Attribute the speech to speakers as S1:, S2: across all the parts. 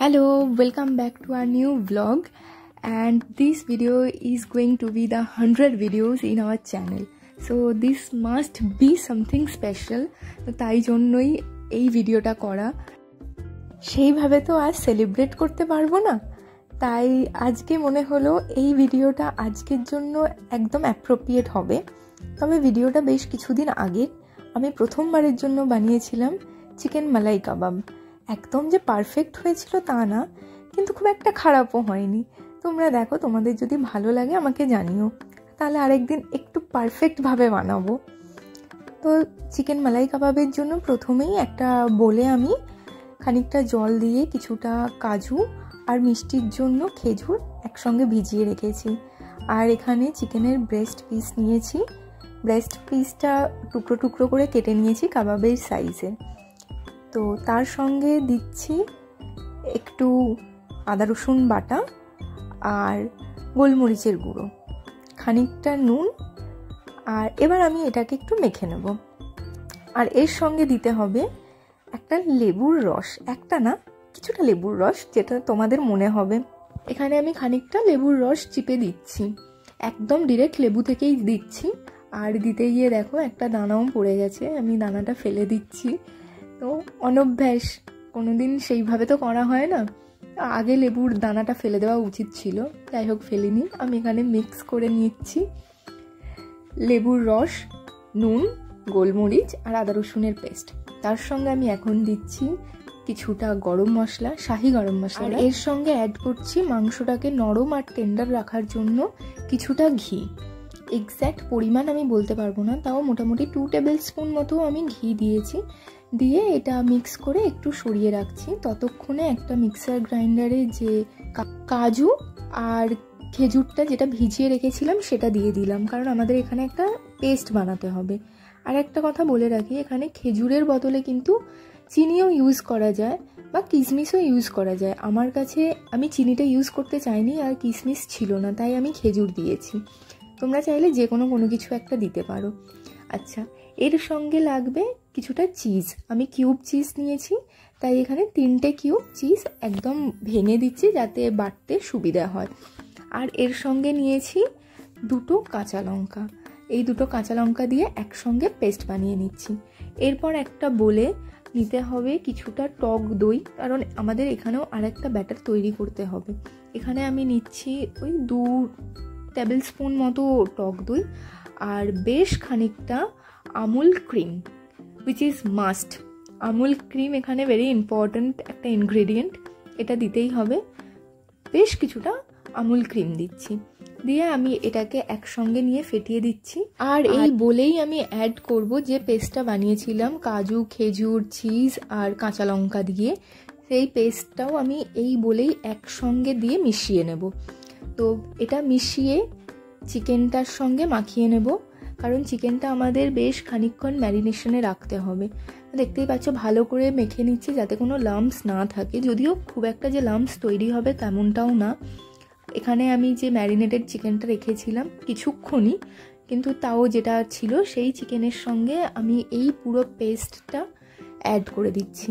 S1: Hello, welcome back to our new vlog, and this video is going to be the 100 videos in our channel. So this must be something special. তাই জন্যই এই ভিডিওটা করা। সেইভাবে তো আজ celebrate করতে পারবো না, তাই আজকে মনে হলো এই ভিডিওটা আজকের জন্য একদম অ্যাপ্রোপ্রিয়েট হবে। তবে ভিডিওটা বেশ কিছুদিন আগে আমি প্রথমবারের জন্য বানিয়েছিলাম চিকেন মালাই কাবাব। একদম যে পারফেক্ট হয়েছিল তা না, কিন্তু খুব একটা খারাপও হয়নি। তোমরা দেখো, তোমাদের যদি ভালো লাগে আমাকে জানিও, তাহলে আরেকদিন একটু পারফেক্টভাবে বানাবো। তো চিকেন মালাই কাবাবের জন্য প্রথমেই একটা বোলে আমি খানিকটা জল দিয়ে কিছুটা কাজু আর মিষ্টির জন্য খেজুর একসঙ্গে ভিজিয়ে রেখেছি। আর এখানে চিকেনের ব্রেস্ট পিস নিয়েছি। ব্রেস্ট পিসটা টুকরো টুকরো করে কেটে নিয়েছি কাবাবের সাইজে। তো তার সঙ্গে দিচ্ছি একটু আদা রসুন বাটা আর গোলমরিচের গুঁড়ো, খানিকটা নুন, আর এবার আমি এটাকে একটু মেখে নেব। আর এর সঙ্গে দিতে হবে একটা লেবুর রস, একটা না কিছুটা লেবুর রস, যেটা তোমাদের মনে হবে। এখানে আমি খানিকটা লেবুর রস চিপে দিচ্ছি, একদম ডিরেক্ট লেবু থেকেই দিচ্ছি। আর দিতে গিয়ে দেখো একটা দানাও পড়ে গেছে, আমি দানাটা ফেলে দিচ্ছি। তো অনভ্যাস, কোনোদিন সেইভাবে তো করা হয় না, আগে লেবুর দানাটা ফেলে দেওয়া উচিত ছিল, যাই হোক ফেলিনি। আমি এখানে মিক্স করে নিচ্ছি লেবুর রস, নুন, গোলমরিচ আর আদা রসুনের পেস্ট। তার সঙ্গে আমি এখন দিচ্ছি কিছুটা গরম মশলা, শাহি গরম মশলা। আর এর সঙ্গে অ্যাড করছি মাংসটাকে নরম আর টেন্ডার রাখার জন্য কিছুটা ঘি। এক্স্যাক্ট পরিমাণ আমি বলতে পারবো না, তাও মোটামুটি 2 টেবিল স্পুন মতো আমি ঘি দিয়েছি। দিয়ে এটা মিক্স করে একটু সরিয়ে রাখছি। ততক্ষণে একটা মিক্সার গ্রাইন্ডারে যে কাজু আর খেজুরটা যেটা ভিজিয়ে রেখেছিলাম সেটা দিয়ে দিলাম, কারণ আমাদের এখানে একটা পেস্ট বানাতে হবে। আর একটা কথা বলে রাখি, এখানে খেজুরের বদলে কিন্তু চিনিও ইউজ করা যায় বা কিশমিশও ইউজ করা যায়। আমার কাছে আমি চিনিটা ইউজ করতে চাইনি আর কিশমিশ ছিল না, তাই আমি খেজুর দিয়েছি। তোমরা চাইলে যে কোনো কিছু একটা দিতে পারো। আচ্ছা, এর সঙ্গে লাগবে কিছুটা চিজ। আমি কিউব চিজ নিয়েছি, তাই এখানে 3টে কিউব চিজ একদম ভেঙে দিচ্ছি যাতে বাটতে সুবিধা হয়। আর এর সঙ্গে নিয়েছি 2টো কাঁচা লঙ্কা। এই 2টো কাঁচা লঙ্কা দিয়ে একসঙ্গে পেস্ট বানিয়ে নিচ্ছি। এরপর একটা বলে নিতে হবে কিছুটা টক দই, কারণ আমাদের এখানেও আরেকটা ব্যাটার তৈরি করতে হবে। এখানে আমি নিচ্ছি ওই 2 টেবিল স্পুন মতো টক দই আর বেশ খানিকটা Amul cream, which is must. Amul cream এখানে ভেরি ইম্পর্ট্যান্ট একটা ইনগ্রেডিয়েন্ট, এটা দিতেই হবে। বেশ কিছুটা আমুল ক্রিম দিচ্ছি, দিয়ে আমি এটাকে একসঙ্গে নিয়ে ফেটিয়ে দিচ্ছি। আর এই বলেই আমি অ্যাড করব যে পেস্টটা বানিয়েছিলাম কাজু, খেজুর, চিজ আর কাঁচা লঙ্কা দিয়ে, সেই পেস্টটাও আমি এই বলেই একসঙ্গে দিয়ে মিশিয়ে নেব। তো এটা মিশিয়ে চিকেনটার সঙ্গে মাখিয়ে নেব, কারণ চিকেনটা আমাদের বেশ খানিকক্ষণ ম্যারিনেশনে রাখতে হবে। দেখতেই পাচ্ছ ভালো করে মেখে নিচ্ছি যাতে কোনো লাম্পস না থাকে, যদিও খুব একটা যে লাম্পস তৈরি হবে তেমনটাও না। এখানে আমি যে ম্যারিনেটেড চিকেনটা রেখেছিলাম কিছুক্ষণই, কিন্তু তাও যেটা ছিল সেই চিকেনের সঙ্গে আমি এই পুরো পেস্টটা অ্যাড করে দিচ্ছি।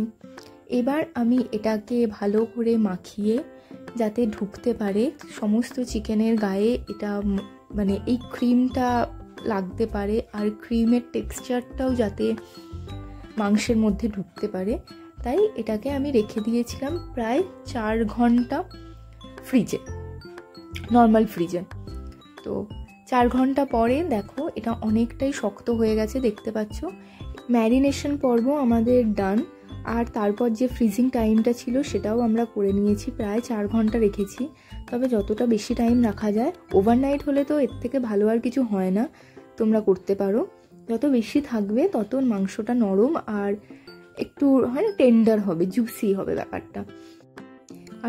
S1: এবার আমি এটাকে ভালো করে মাখিয়ে যাতে ঢুকতে পারে সমস্ত চিকেনের গায়ে, এটা মানে এই ক্রিমটা লাগতে পারে আর ক্রিমের টেক্সচারটাও যাতে মাংসের মধ্যে ঢুকতে পারে, তাই এটাকে আমি রেখে দিয়েছিলাম প্রায় 4 ঘন্টা ফ্রিজে, নর্মাল ফ্রিজে। তো 4 ঘন্টা পরে দেখো এটা অনেকটাই শক্ত হয়ে গেছে, দেখতে পাচ্ছ। ম্যারিনেশন পর্ব আমাদের ডান। আর তারপর যে ফ্রিজিং টাইমটা ছিল সেটাও আমরা করে নিয়েছি, প্রায় 4 ঘন্টা রেখেছি। তবে যতটা বেশি টাইম রাখা যায়, ওভারনাইট হলে তো এর থেকে ভালো আর কিছু হয় না, তোমরা করতে পারো। যত বেশি থাকবে তত মাংসটা নরম আর একটু হয় না টেন্ডার হবে, জুসি হবে ব্যাপারটা।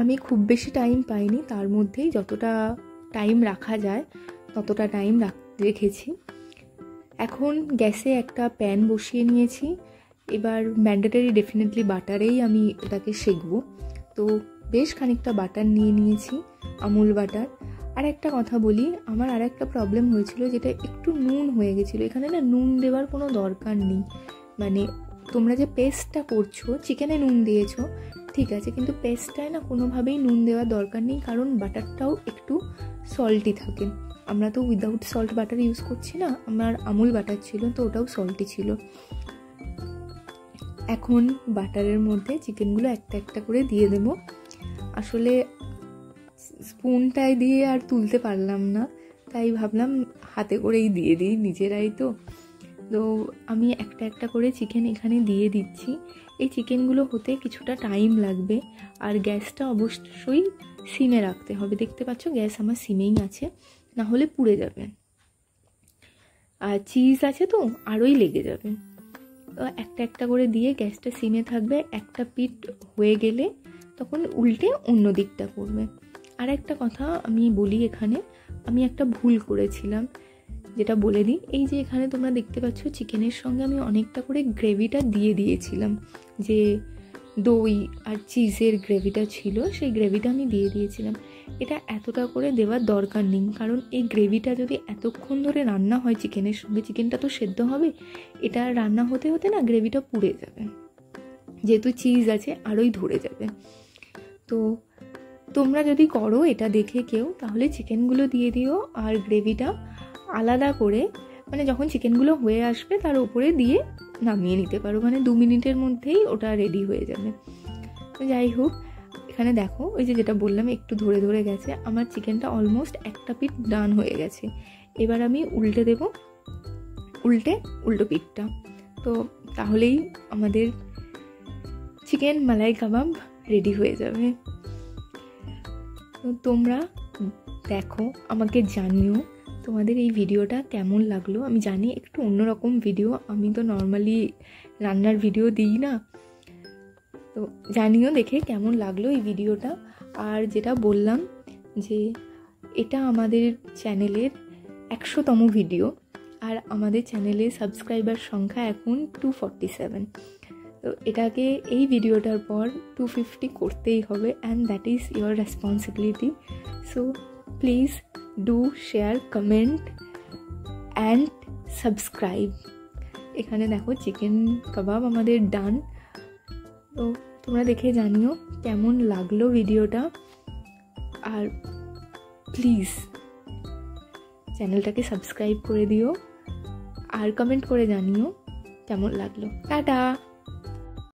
S1: আমি খুব বেশি টাইম পাইনি, তার মধ্যেই যতটা টাইম রাখা যায় ততটা টাইম রেখেছি। এখন গ্যাসে একটা প্যান বসিয়ে নিয়েছি। এবার ম্যান্ডেটরি ডেফিনেটলি বাটারেই আমি এটাকে সেঁকবো। তো বেশ খানিকটা বাটার নিয়ে নিয়েছি, আমুল বাটার। আর একটা কথা বলি, আমার আর একটা প্রবলেম হয়েছিল, যেটা একটু নুন হয়ে গেছিলো। এখানে না নুন দেওয়ার কোনো দরকার নেই, মানে তোমরা যে পেস্টটা করছো, চিকেনে নুন দিয়েছো ঠিক আছে, কিন্তু পেস্টটায় না কোনোভাবেই নুন দেওয়ার দরকার নেই, কারণ বাটারটাও একটু সল্টি থাকে। আমরা তো উইদাউট সল্ট বাটার ইউজ করছি না, আমার আমুল বাটার ছিল তো ওটাও সল্টি ছিল। এখন বাটারের মধ্যে চিকেনগুলো একটা একটা করে দিয়ে দেব। আসলে স্পুনটায় দিয়ে আর তুলতে পারলাম না, তাই ভাবলাম হাতে করেই দিয়ে দিই, নিজেরাই তো। তো আমি একটা একটা করে চিকেন এখানে দিয়ে দিচ্ছি। এই চিকেনগুলো হতে কিছুটা টাইম লাগবে, আর গ্যাসটা অবশ্যই সিমে রাখতে হবে। দেখতে পাচ্ছ গ্যাস আমার সিমেই আছে, না হলে পুড়ে যাবে। আর চিজ আছে তো আরোই লেগে যাবে। তো একটা একটা করে দিয়ে গ্যাসটা সিমে থাকবে। একটা পিঠ হয়ে গেলে তখন উল্টে অন্য দিকটা করবে। আর একটা কথা আমি বলি, এখানে আমি একটা ভুল করেছিলাম, যেটা বলে দিই। এই যে এখানে তোমরা দেখতে পাচ্ছ চিকেনের সঙ্গে আমি অনেকটা করে গ্রেভিটা দিয়ে দিয়েছিলাম, যে দই আর চিজের গ্রেভিটা ছিল সেই গ্রেভিটা আমি দিয়ে দিয়েছিলাম। এটা এতটা করে দেওয়ার দরকার নেই, কারণ এই গ্রেভিটা যদি এতক্ষণ ধরে রান্না হয় চিকেনের সঙ্গে, চিকেনটা তো সেদ্ধ হবে, এটা রান্না হতে হতে না গ্রেভিটা পুড়ে যাবে, যেহেতু চিজ আছে আরোই ধরে যাবে। তো তোমরা যদি করো এটা দেখে কেউ, তাহলে চিকেনগুলো দিয়ে দিও আর গ্রেভিটা আলাদা করে, মানে যখন চিকেনগুলো হয়ে আসবে তার উপরে দিয়ে নামিয়ে নিতে পারো, মানে 2 মিনিটের মধ্যেই ওটা রেডি হয়ে যাবে। যাই হোক, এখানে দেখো ওই যে যেটা বললাম একটু ধরে ধরে গেছে, আমার চিকেনটা অলমোস্ট একটা পিঠ ডান হয়ে গেছে। এবার আমি উল্টে দেব, উল্টো পিঠটা। তো তাহলেই আমাদের চিকেন মালাই কাবাব রেডি হয়ে যাবে। তো তোমরা দেখো, আমাকে জানিও তোমাদের এই ভিডিওটা কেমন লাগলো। আমি জানি একটু অন্যরকম ভিডিও, আমি তো নর্মালি রান্নার ভিডিও দিই না, তো জানিও দেখে কেমন লাগলো এই ভিডিওটা। আর যেটা বললাম যে এটা আমাদের চ্যানেলের 100তম ভিডিও, আর আমাদের চ্যানেলে সাবস্ক্রাইবার সংখ্যা এখন 247। তো এটাকে এই ভিডিওটার পর 250 করতেই হবে, and that is your responsibility. So please do share, comment and subscribe. এখানে দেখো চিকেন কাবাব আমাদের ডান। তো তোমরা দেখে জানিও কেমন লাগলো ভিডিওটা, আর প্লিজ চ্যানেলটাকে সাবস্ক্রাইব করে দিও, আর কমেন্ট করে জানিও কেমন লাগলো। টাটা।